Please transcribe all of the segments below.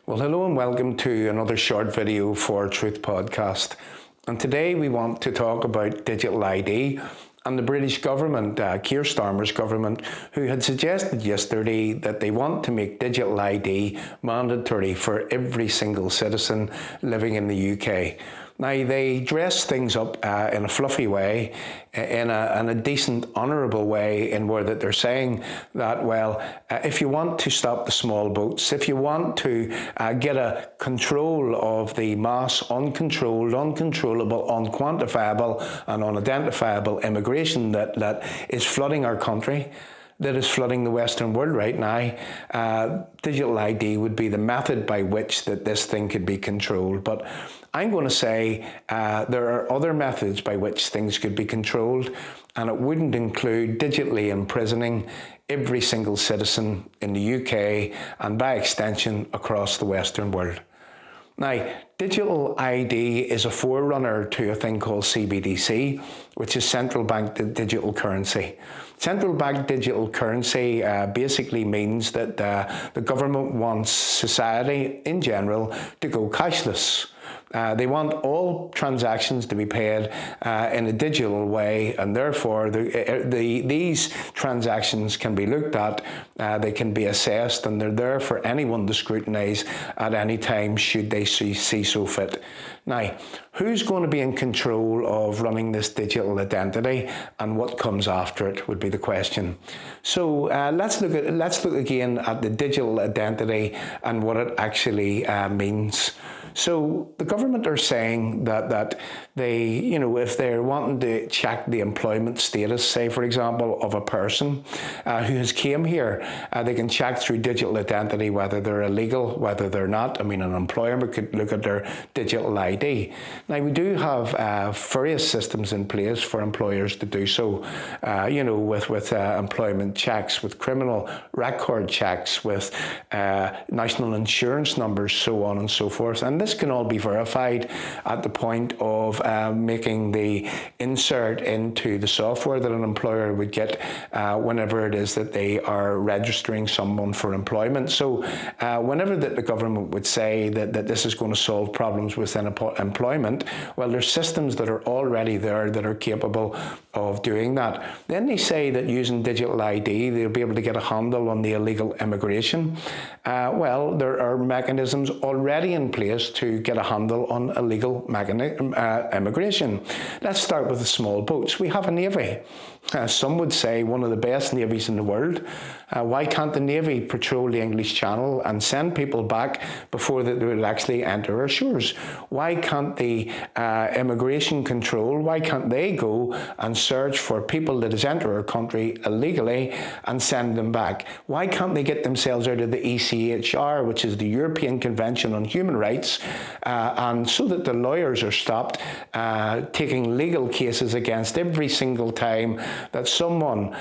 Well, hello and welcome to another short video for Truth Podcast. And today we want to talk about digital ID and the British government, Keir Starmer's government, who had suggested yesterday that they want to make digital ID mandatory for every single citizen living in the UK. Now, they dress things up in a fluffy way, in a decent, honourable way, in where that they're saying that, well, if you want to stop the small boats, if you want to get a control of the mass, uncontrolled, uncontrollable, unquantifiable and unidentifiable immigration that is flooding our country, that is flooding the Western world right now, digital ID would be the method by which that this thing could be controlled. But I'm going to say there are other methods by which things could be controlled, and it wouldn't include digitally imprisoning every single citizen in the UK and by extension across the Western world. Now, digital ID is a forerunner to a thing called CBDC, which is central bank digital currency. Central bank digital currency basically means that the government wants society in general to go cashless. They want all transactions to be paid in a digital way, and therefore these transactions can be looked at, they can be assessed, and they're there for anyone to scrutinise at any time should they see so fit. Now, who's going to be in control of running this digital identity, and what comes after it would be the question. So let's look again at the digital identity and what it actually means. So the government are saying that they, if they're wanting to check the employment status, say for example, of a person who has came here, they can check through digital identity whether they're illegal, whether they're not. I mean, an employer could look at their digital ID. Now, we do have various systems in place for employers to do so, with employment checks, with criminal record checks, with national insurance numbers, so on and so forth. And this can all be verified at the point of making the insert into the software that an employer would get whenever it is that they are registering someone for employment. So whenever that the government would say that this is going to solve problems within employment, well, there's systems that are already there that are capable of doing that. Then they say that using digital ID, they'll be able to get a handle on the illegal immigration. Well, there are mechanisms already in place to get a handle on illegal immigration. Let's start with the small boats. We have a navy. Some would say one of the best navies in the world. Why can't the Navy patrol the English Channel and send people back before they would actually enter our shores? Why can't the immigration control, why can't they go and search for people that has entered our country illegally and send them back? Why can't they get themselves out of the ECHR, which is the European Convention on Human Rights, and so that the lawyers are stopped taking legal cases against every single time that someone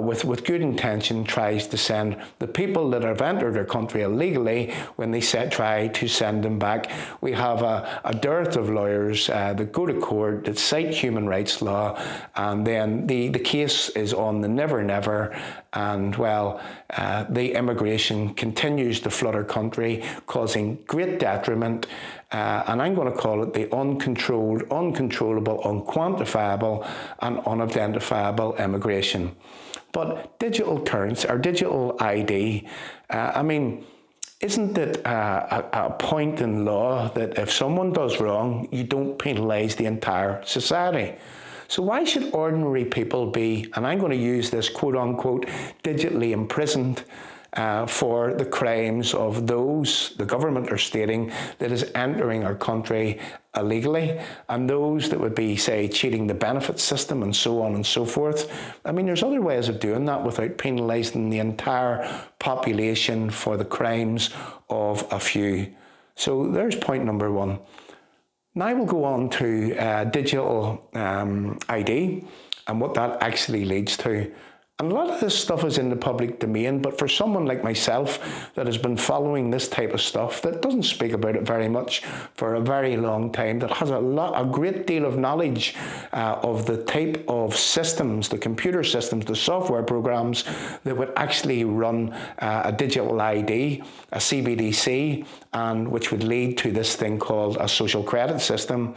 with good intention tries to send the people that have entered our country illegally when they try to send them back. We have a dearth of lawyers that go to court, that cite human rights law, and then the case is on the never, and well, the immigration continues to flood our country, causing great detriment, and I'm going to call it the uncontrolled, uncontrollable, unquantifiable, and unidentifiable immigration. But digital currency, or digital ID, isn't it a point in law that if someone does wrong, you don't penalise the entire society? So why should ordinary people be, and I'm going to use this quote-unquote, digitally imprisoned for the crimes of those the government are stating that is entering our country illegally, and those that would be, say, cheating the benefit system and so on and so forth? I mean, there's other ways of doing that without penalising the entire population for the crimes of a few. So there's point number one. Now we'll go on to digital ID and what that actually leads to. And a lot of this stuff is in the public domain, but for someone like myself that has been following this type of stuff, that doesn't speak about it very much for a very long time, that has a great deal of knowledge of the type of systems, the computer systems, the software programs that would actually run a digital ID, a CBDC, and which would lead to this thing called a social credit system.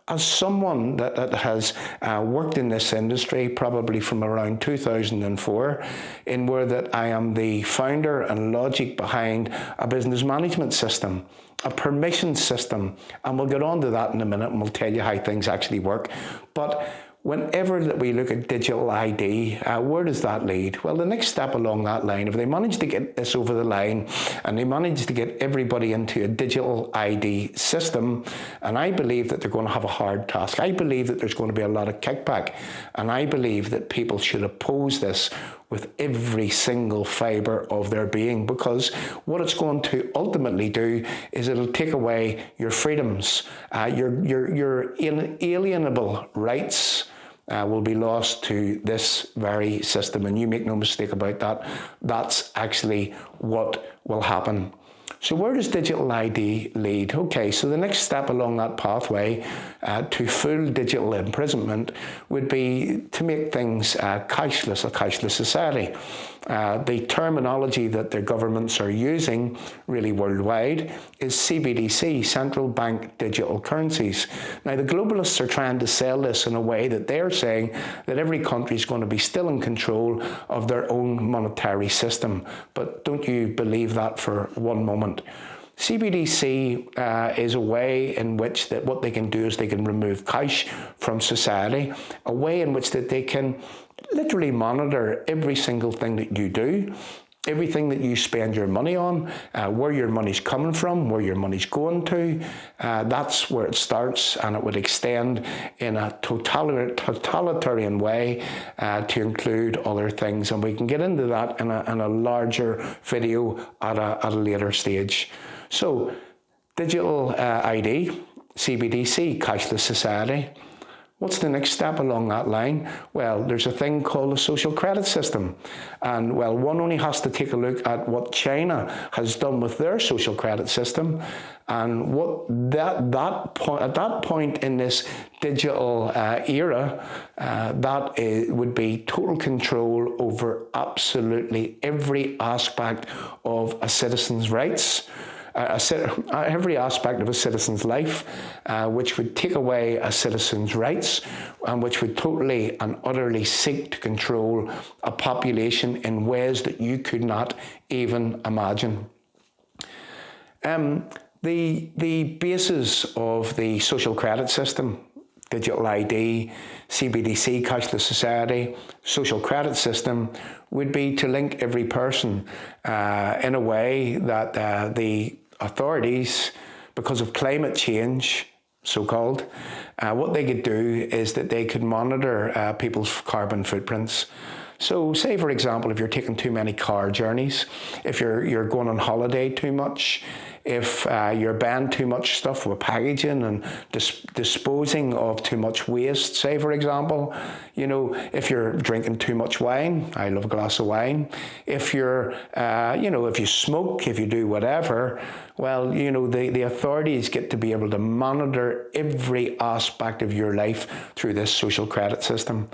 As someone that has worked in this industry probably from around 2004, in where that I am the founder and logic behind a business management system, a permission system, and we'll get on to that in a minute and we'll tell you how things actually work. But whenever that we look at digital ID, where does that lead? Well, the next step along that line, if they manage to get this over the line and they manage to get everybody into a digital ID system, and I believe that they're going to have a hard task. I believe that there's going to be a lot of kickback, and I believe that people should oppose this with every single fibre of their being, because what it's going to ultimately do is it'll take away your freedoms, your inalienable rights will be lost to this very system. And you make no mistake about that, that's actually what will happen. So where does digital ID lead? Okay, so the next step along that pathway to full digital imprisonment would be to make things cashless, a cashless society. The terminology that the governments are using really worldwide is CBDC, central bank digital currencies. Now the globalists are trying to sell this in a way that they're saying that every country is going to be still in control of their own monetary system. But don't you believe that for one moment. CBDC is a way in which that what they can do is they can remove cash from society, a way in which that they can literally monitor every single thing that you do, everything that you spend your money on, where your money's coming from, where your money's going to. That's where it starts, and it would extend in a totalitarian way to include other things. And we can get into that in a larger video at a later stage. So, digital ID, CBDC, cashless society. What's the next step along that line? Well, there's a thing called a social credit system. And, well, one only has to take a look at what China has done with their social credit system. And what at that point in this digital era, would be total control over absolutely every aspect of a citizen's rights. Every aspect of a citizen's life, which would take away a citizen's rights, and which would totally and utterly seek to control a population in ways that you could not even imagine. The basis of the social credit system, digital ID, CBDC, cashless society, social credit system, would be to link every person in a way that the authorities, because of climate change, so-called, what they could do is that they could monitor people's carbon footprints. So say, for example, if you're taking too many car journeys, if you're going on holiday too much, if you're buying too much stuff with packaging and disposing of too much waste, say, for example, if you're drinking too much wine, I love a glass of wine, if you're, if you smoke, if you do whatever, well, the authorities get to be able to monitor every aspect of your life through this social credit system.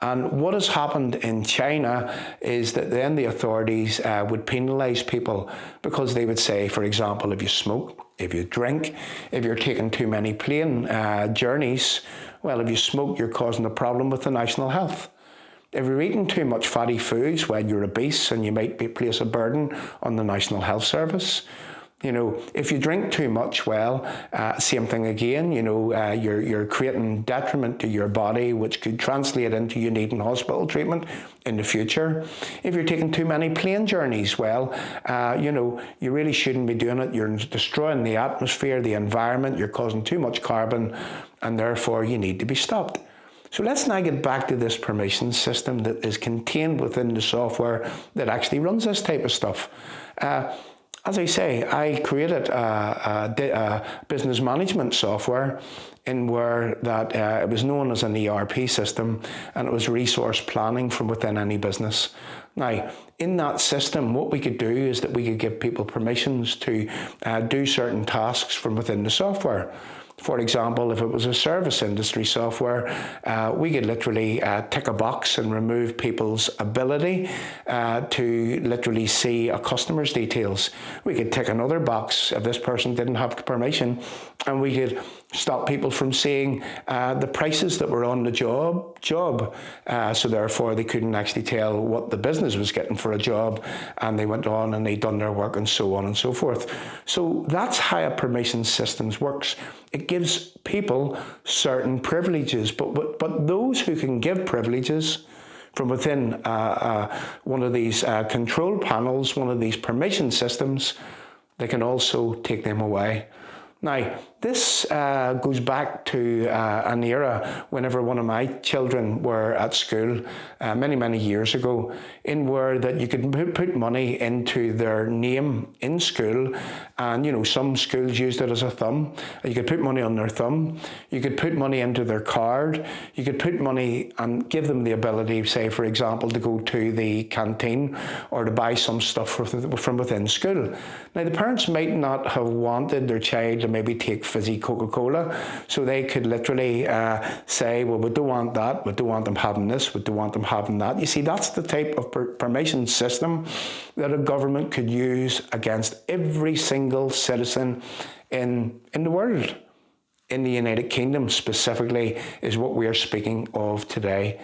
And what has happened in China is that then the authorities would penalise people, because they would say, for example, if you smoke, if you drink, if you're taking too many plane journeys, well, if you smoke, you're causing a problem with the national health. If you're eating too much fatty foods, well, you're obese and you might place a burden on the National Health Service. If you drink too much, well, same thing again, you're creating detriment to your body, which could translate into you needing hospital treatment in the future. If you're taking too many plane journeys, well, you really shouldn't be doing it. You're destroying the atmosphere, the environment, you're causing too much carbon, and therefore you need to be stopped. So let's now get back to this permission system that is contained within the software that actually runs this type of stuff. as I say, I created a business management software in where that it was known as an ERP system, and it was resource planning from within any business. Now, in that system, what we could do is that we could give people permissions to do certain tasks from within the software. For example, if it was a service industry software, we could literally tick a box and remove people's ability to literally see a customer's details. We could tick another box if this person didn't have permission, and we could stop people from seeing the prices that were on the job. So therefore, they couldn't actually tell what the business was getting for a job, and they went on and they done their work and so on and so forth. So that's how a permission systems works. It gives people certain privileges, but those who can give privileges from within one of these control panels, one of these permission systems, they can also take them away. Now, this goes back to an era whenever one of my children were at school many years ago, in where that you could put money into their name in school, and some schools used it as a thumb. You could put money on their thumb, you could put money into their card, you could put money and give them the ability, say for example, to go to the canteen or to buy some stuff from within school. Now, the parents might not have wanted their child to maybe take fizzy Coca-Cola, so they could literally say, well, we don't want that, we don't want them having this, we don't want them having that. You see, that's the type of permission system that a government could use against every single citizen in the world. In the United Kingdom specifically is what we are speaking of today.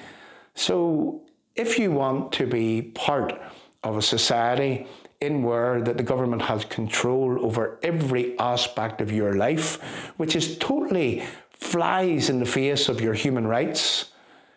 So if you want to be part of a society in where that the government has control over every aspect of your life, which is totally flies in the face of your human rights.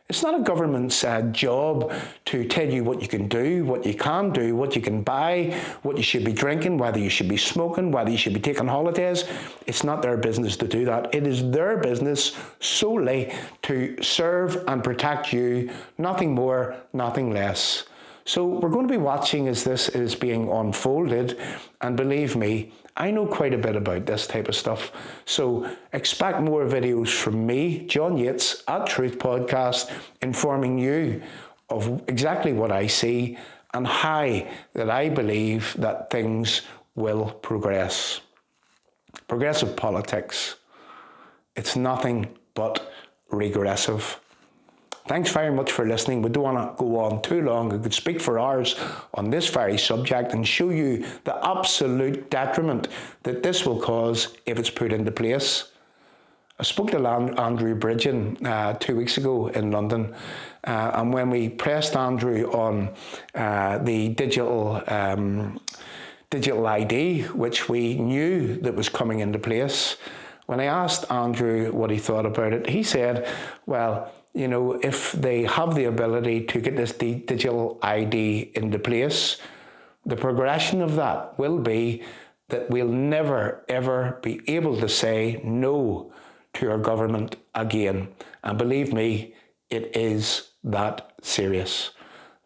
It's not a government's job to tell you what you can do, what you can't do, what you can buy, what you should be drinking, whether you should be smoking, whether you should be taking holidays. It's not their business to do that. It is their business solely to serve and protect you, nothing more, nothing less. So we're going to be watching as this is being unfolded, and believe me, I know quite a bit about this type of stuff. So expect more videos from me, John Yates, at Truth Podcast, informing you of exactly what I see and how that I believe that things will progress. Progressive politics, it's nothing but regressive. Thanks very much for listening. We don't want to go on too long. I could speak for hours on this very subject and show you the absolute detriment that this will cause if it's put into place. I spoke to Andrew Bridgen 2 weeks ago in London, and when we pressed Andrew on the digital ID, which we knew that was coming into place, when I asked Andrew what he thought about it, he said, well, if they have the ability to get this digital ID into place, the progression of that will be that we'll never, ever be able to say no to our government again. And believe me, it is that serious.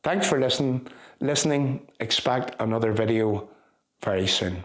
Thanks for listening. Expect another video very soon.